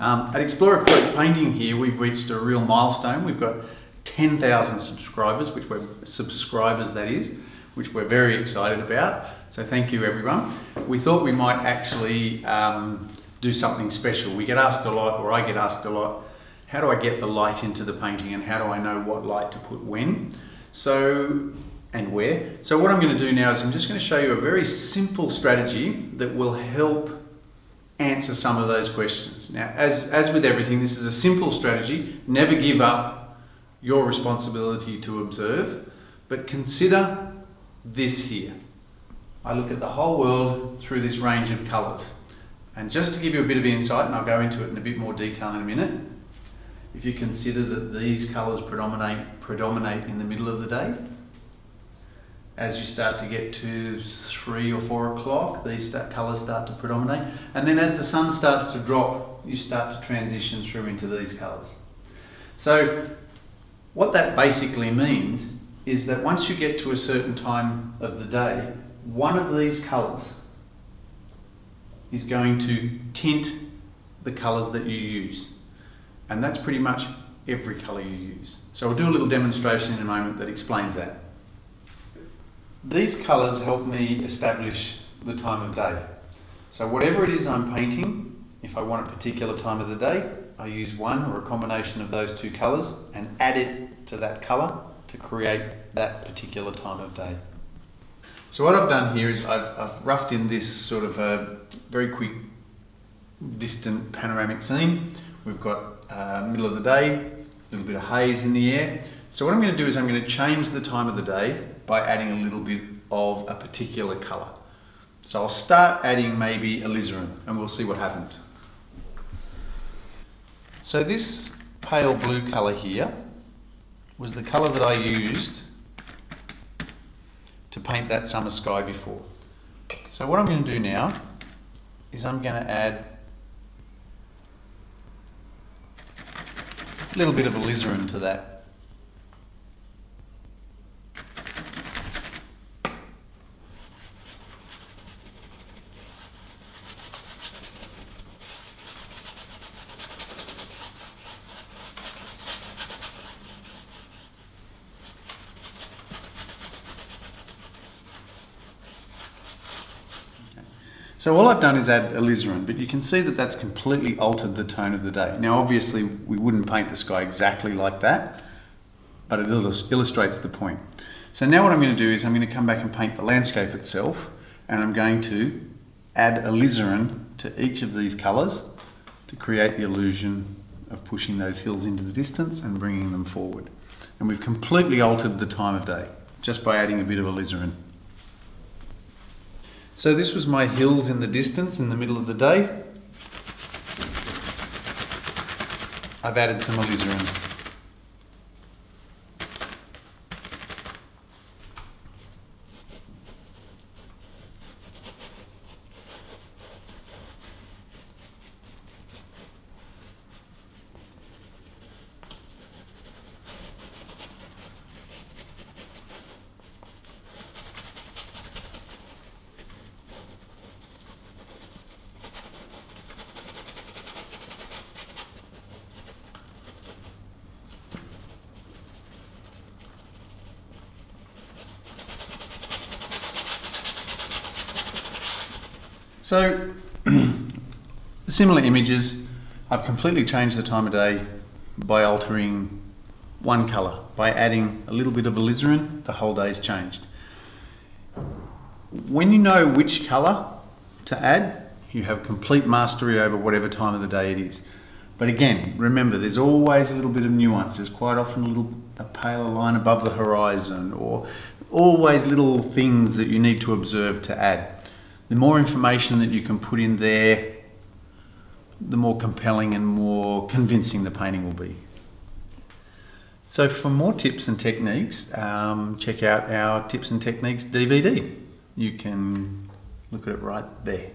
At Explore Acrylic Painting here, we've reached a real milestone. We've got 10,000 subscribers, which we're very excited about. So thank you, everyone. We thought we might actually do something special. We get asked a lot, or I get asked a lot, how do I get the light into the painting and how do I know what light to put when? And where. So what I'm going to do now is I'm just going to show you a very simple strategy that will help answer some of those questions. Now, as with everything, this is a simple strategy. Never give up your responsibility to observe, but consider this here. I look at the whole world through this range of colours. And just to give you a bit of insight, and I'll go into it in a bit more detail in a minute, if you consider that these colours predominate in the middle of the day, as you start to get to 3 or 4 o'clock, these colours start to predominate. And then as the sun starts to drop, you start to transition through into these colours. So what that basically means is that once you get to a certain time of the day, one of these colours is going to tint the colours that you use. And that's pretty much every colour you use. So we'll do a little demonstration in a moment that explains that. These colours help me establish the time of day. So whatever it is I'm painting, if I want a particular time of the day, I use one or a combination of those two colours and add it to that colour to create that particular time of day. So what I've done here is I've roughed in this sort of a very quick, distant panoramic scene. We've got middle of the day, a little bit of haze in the air. So what I'm going to do is I'm going to change the time of the day by adding a little bit of a particular colour. So I'll start adding maybe alizarin and we'll see what happens. So this pale blue colour here was the colour that I used to paint that summer sky before. So what I'm going to do now is I'm going to add a little bit of alizarin to that. So all I've done is add alizarin, but you can see that that's completely altered the tone of the day. Now obviously we wouldn't paint the sky exactly like that, but it illustrates the point. So now what I'm going to do is I'm going to come back and paint the landscape itself, and I'm going to add alizarin to each of these colours to create the illusion of pushing those hills into the distance and bringing them forward. And we've completely altered the time of day just by adding a bit of alizarin. So this was my hills in the distance in the middle of the day. I've added some alizarin. So, similar images, I've completely changed the time of day by altering one colour. By adding a little bit of alizarin, the whole day's changed. When you know which colour to add, you have complete mastery over whatever time of the day it is. But again, remember, there's always a little bit of nuance. There's quite often a paler line above the horizon, or always little things that you need to observe to add. The more information that you can put in there, the more compelling and more convincing the painting will be. So for more tips and techniques, check out our Tips and Techniques DVD. You can look at it right there.